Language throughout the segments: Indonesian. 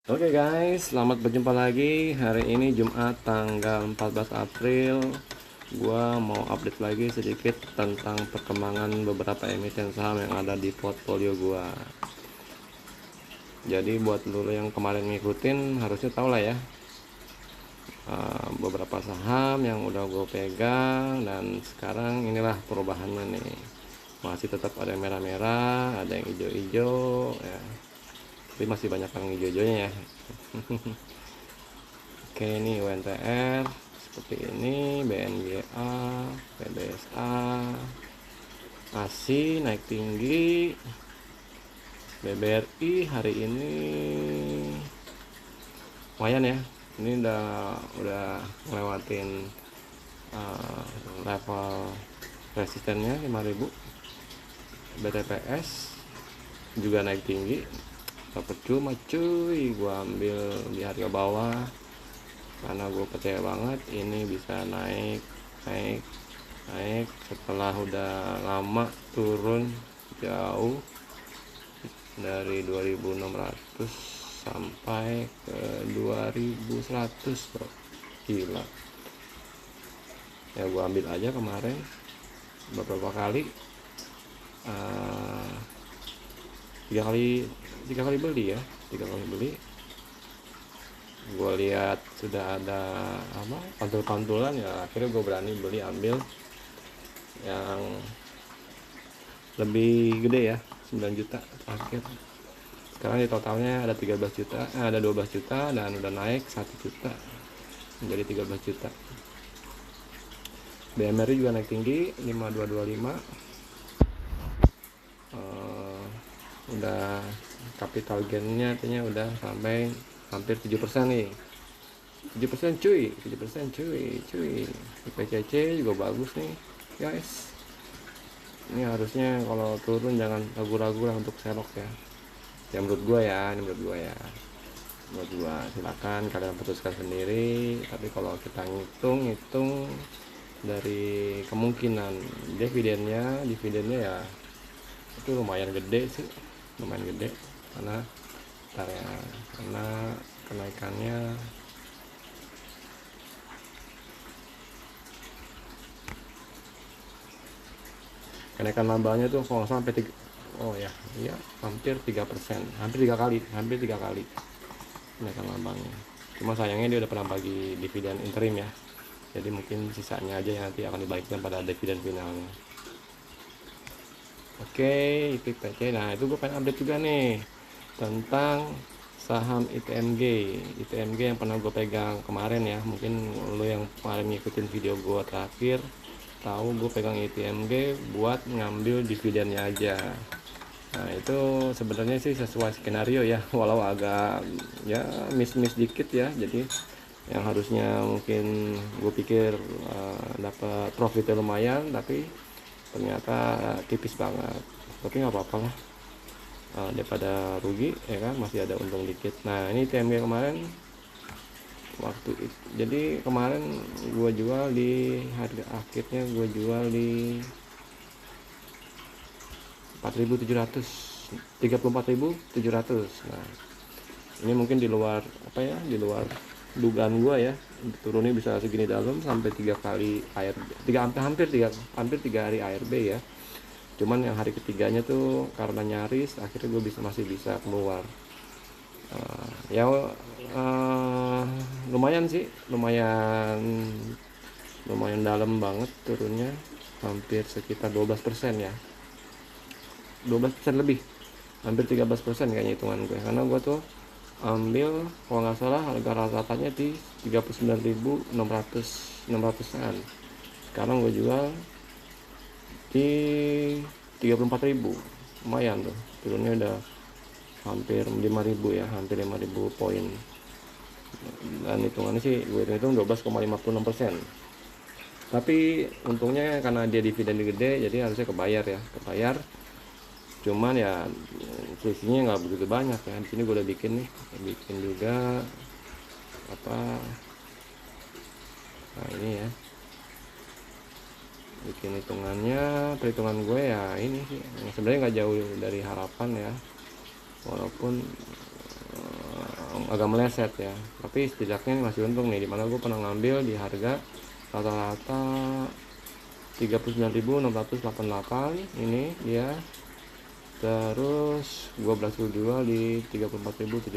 Oke guys, selamat berjumpa lagi. Hari ini Jumat tanggal 14 April. Gua mau update lagi sedikit tentang perkembangan beberapa emiten saham yang ada di portfolio gua. Jadi buat dulu yang kemarin ngikutin harusnya tau lah ya, beberapa saham yang udah gue pegang, dan sekarang inilah perubahannya nih. Masih tetap ada merah-merah, ada yang hijau-hijau ya, tapi masih banyak yang hijau-hijaunya ya. Oke, ini UNTR seperti ini, BNGA, PBSA, ASI naik tinggi, BBRI hari ini lumayan ya. Ini udah ngelewatin level resistennya 5000. BTPS juga naik tinggi, percuma cuy, gua ambil di harga bawah karena gue percaya banget ini bisa naik setelah udah lama turun jauh dari 2600 sampai ke 2100 bro. Gila ya, gue ambil aja kemarin beberapa kali, tiga kali beli ya, gue lihat sudah ada pantul-pantulan ya, akhirnya gue berani beli, ambil yang lebih gede ya, 9 juta akhir. Sekarang di totalnya ada 13 juta, ada 12 juta, dan udah naik 1 juta menjadi 13 juta. BMRI juga naik tinggi 5225, udah capital gainnya artinya udah sampai hampir 7% nih. 7% cuy, 7% cuy. PCC juga bagus nih guys. Ini harusnya kalau turun jangan ragu-ragu lah untuk selok ya. Ya menurut gua ya, menurut gua silakan kalian putuskan sendiri. Tapi kalau kita ngitung dari kemungkinan dividennya ya itu lumayan gede sih, karena kenaikan lambanya tuh kalau sampai hampir 3%, hampir tiga kali kenaikan lambangnya. Cuma sayangnya dia udah pernah bagi dividen interim ya, jadi mungkin sisanya aja yang nanti akan dibagikan pada dividen finalnya. Oke, IPPC. Nah itu gue pengen update juga nih tentang saham ITMG yang pernah gue pegang kemarin ya. Mungkin lo yang kemarin ngikutin video gue terakhir tahu gue pegang ITMG buat ngambil dividennya aja. Nah itu sebenarnya sih sesuai skenario ya, walau agak ya miss dikit ya. Jadi yang harusnya mungkin gue pikir dapat profitnya lumayan, tapi ternyata tipis banget. Tapi nggak apa-apa lah, daripada rugi ya kan, masih ada untung dikit. Nah ini TMG kemarin jadi kemarin gue jual di harga akhirnya, gue jual di 34.700. Nah ini mungkin di luar dugaan gue ya, turunnya bisa segini dalam sampai 3 kali hampir 3 hari ARB ya. Cuman yang hari ketiganya tuh karena nyaris akhirnya gue masih bisa keluar. Lumayan sih, lumayan dalam banget turunnya, hampir sekitar 12% ya, 12% lebih, hampir 13% kayaknya hitungan gue, karena gue tuh ambil kalau nggak salah harga rata-ratanya di 39.600an. Sekarang gue jual di 34.000, lumayan tuh turunnya, udah hampir 5.000 ya, hampir 5.000 poin. Dan hitungannya sih gue hitung 12,56%. Tapi untungnya karena dia dividen gede, jadi harusnya kebayar. Cuman ya selisihnya nggak begitu banyak ya. Di sini gue udah bikin juga nah ini ya, bikin perhitungan gue ya, ini sih sebenarnya nggak jauh dari harapan ya, walaupun agak meleset ya, tapi setidaknya masih untung nih, dimana gue pernah ngambil di harga rata-rata 39.688 ini ya, terus gue berhasil jual di 34.700.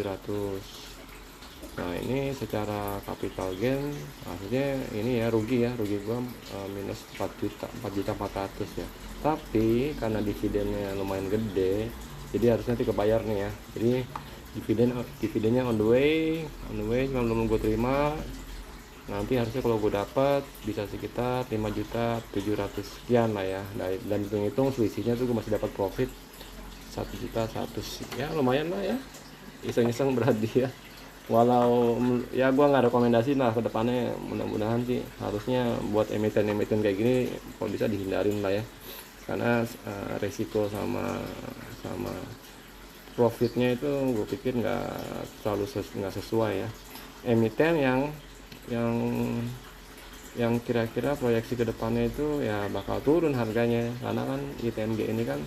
Nah ini secara capital gain maksudnya ini ya rugi gue minus 4.400 ya, tapi karena dividennya lumayan gede jadi harusnya nanti kebayar nih ya. Jadi dividennya on the way cuma belum gue terima. Nanti harusnya kalau gue dapat bisa sekitar 5.700.000 sekian lah ya, dan hitung selisihnya tuh gue masih dapat profit 1.100.000 ya, lumayan lah ya, iseng-iseng berarti ya. Walau ya gue nggak rekomendasi lah ke depannya, mudah-mudahan sih harusnya buat emiten kayak gini kalau bisa dihindarin lah ya, karena resiko sama profitnya itu gue pikir nggak terlalu nggak sesuai ya. Emiten yang kira-kira proyeksi ke depannya itu ya bakal turun harganya, karena kan ITMG ini kan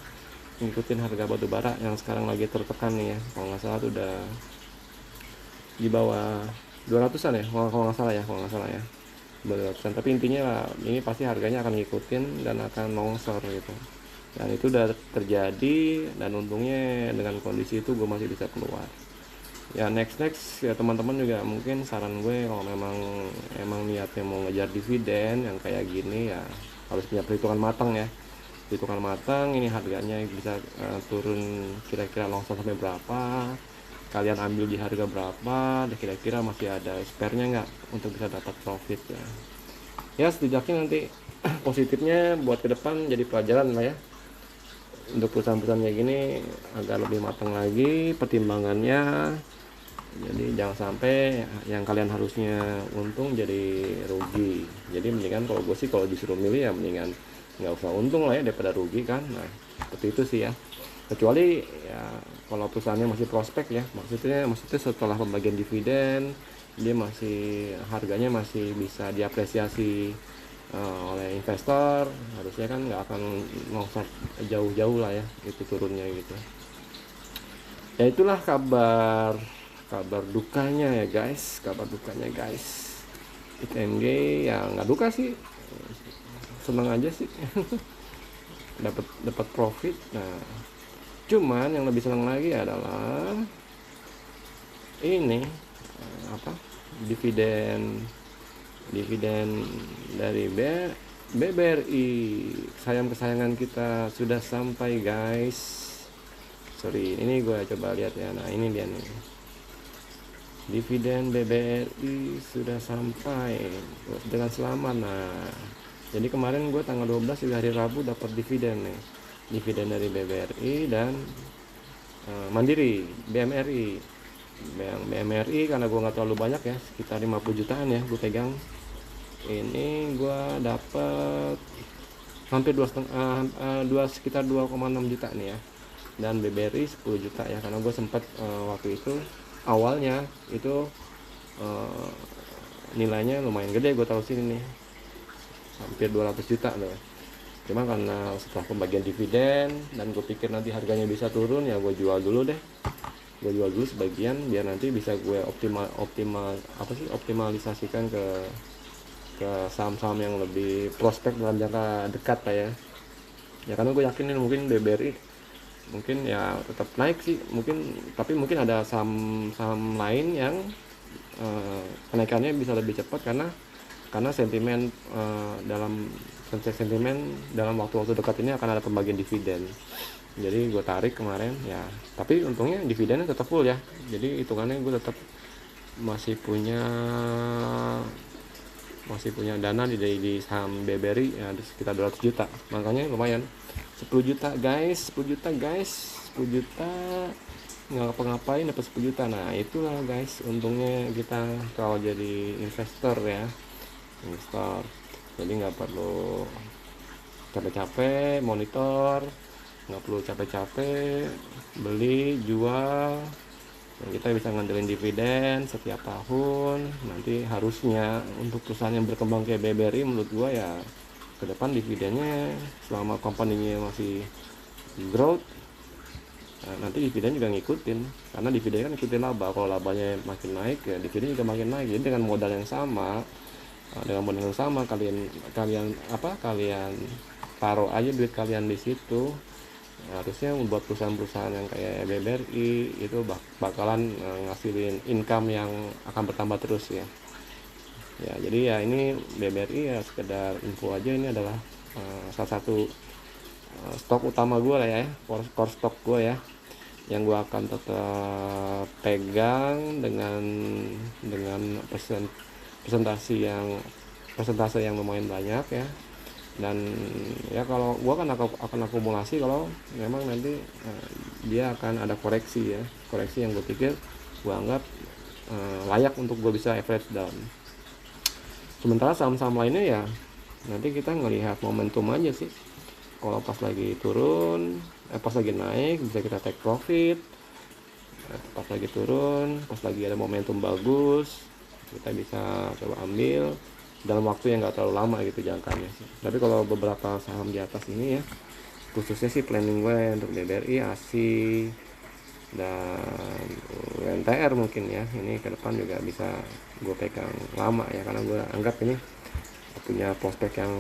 ngikutin harga batu bara yang sekarang lagi tertekan nih ya, kalau nggak salah tuh udah di bawah 200-an ya kalau nggak salah ya 200-an. Tapi intinya lah, ini pasti harganya akan ngikutin dan akan longsor gitu, dan itu udah terjadi, dan untungnya dengan kondisi itu gue masih bisa keluar ya. Next ya teman-teman juga mungkin saran gue, kalau emang niatnya mau ngejar dividen yang kayak gini ya harus punya perhitungan matang ya. Perhitungan matang, ini harganya bisa turun kira-kira longsor sampai berapa, kalian ambil di harga berapa, dan kira-kira masih ada spare-nya nggak untuk bisa dapat profit ya. Ya setidaknya nanti positifnya buat ke depan jadi pelajaran lah ya, untuk perusahaan-perusahaan kayak gini agak lebih matang lagi pertimbangannya. Jadi jangan sampai yang kalian harusnya untung jadi rugi. Jadi mendingan kalau gue sih, kalau disuruh milih ya mendingan nggak usah untung lah ya daripada rugi kan. Nah seperti itu sih ya, kecuali ya kalau perusahaannya masih prospek ya, maksudnya setelah pembagian dividen dia masih harganya masih bisa diapresiasi oleh investor, harusnya kan nggak akan longsor jauh-jauh lah ya itu turunnya gitu ya. Itulah kabar dukanya ya guys, ITMG ya nggak duka sih, seneng aja sih dapat profit. Nah cuman yang lebih senang lagi adalah ini dividen dari BBRI, kesayangan kita sudah sampai guys. Sorry, ini gue coba lihat ya. Nah ini dia nih, dividen BBRI sudah sampai dengan selamat. Nah jadi kemarin gue tanggal 12 juga hari Rabu dapat dividen nih, dividen dari BBRI dan Mandiri, BMRI karena gue nggak terlalu banyak ya, sekitar 50 jutaan ya gue pegang. Ini gue dapet hampir sekitar 2,6 juta nih ya, dan BBRI 10 juta ya, karena gue sempat waktu itu awalnya itu nilainya lumayan gede, gue taruh sini nih hampir 200 juta loh. Cuma karena setelah pembagian dividen dan gue pikir nanti harganya bisa turun ya, gue jual dulu sebagian biar nanti bisa gue optimalisasikan ke saham-saham yang lebih prospek dalam jangka dekat lah ya. Ya karena gue yakin mungkin BBRI mungkin ya tetap naik sih mungkin, tapi mungkin ada saham lain yang kenaikannya bisa lebih cepat karena sentimen dalam waktu-waktu dekat ini akan ada pembagian dividen. Jadi gue tarik kemarin ya, tapi untungnya dividennya tetap full ya, jadi hitungannya gue tetap masih punya dana di saham BBRI ya, sekitar 200 juta, makanya lumayan. 10 juta guys, 10 juta nggak ngapa-ngapain dapat 10 juta. Nah itulah guys untungnya kita kalau jadi investor. Jadi nggak perlu capek-capek monitor, nggak perlu capek-capek beli jual, dan kita bisa ngandelin dividen setiap tahun. Nanti harusnya untuk perusahaan yang berkembang kayak BBRI menurut gua ya ke depan dividennya selama company-nya masih growth nanti dividen juga ngikutin, karena dividen kan ngikutin laba. Kalau labanya makin naik ya dividen juga makin naik. Jadi dengan modal yang sama, kalian kalian taruh aja duit kalian di situ. Harusnya buat perusahaan-perusahaan yang kayak BBRI itu bakalan ngasilin income yang akan bertambah terus ya. Ya jadi ya ini BBRI ya sekedar info aja, ini adalah salah satu stok utama gue lah ya, core stok gue ya, yang gue akan tetap pegang dengan presentasi yang lumayan banyak ya. Dan ya kalau gue akan akumulasi kalau memang nanti dia akan ada koreksi yang gue pikir gue anggap layak untuk gue bisa average down. Sementara saham-saham lainnya ya nanti kita ngelihat momentum aja sih. Kalau pas lagi turun, pas lagi naik bisa kita take profit. Pas lagi turun, pas lagi ada momentum bagus, kita bisa coba ambil dalam waktu yang nggak terlalu lama gitu jangkanya sih. Tapi kalau beberapa saham di atas ini ya, khususnya sih planning gue untuk BBRI, ASI, dan UNTR mungkin ya, ini ke depan juga bisa gue pegang lama ya, karena gue anggap ini punya prospek yang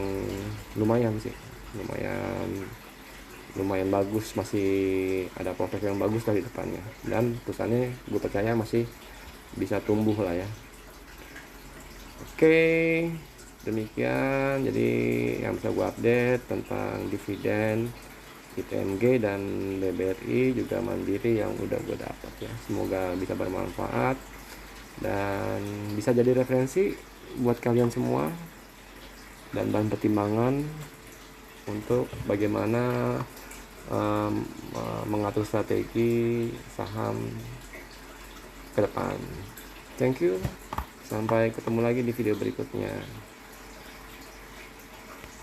lumayan sih, lumayan bagus, masih ada prospek yang bagus dari depannya, dan perusahaannya gue percaya masih bisa tumbuh lah ya. Oke, demikian jadi yang bisa gue update tentang dividen ITMG dan BBRI juga Mandiri yang udah gue dapat ya. Semoga bisa bermanfaat dan bisa jadi referensi buat kalian semua dan bahan pertimbangan untuk bagaimana mengatur strategi saham ke depan. Thank you, sampai ketemu lagi di video berikutnya.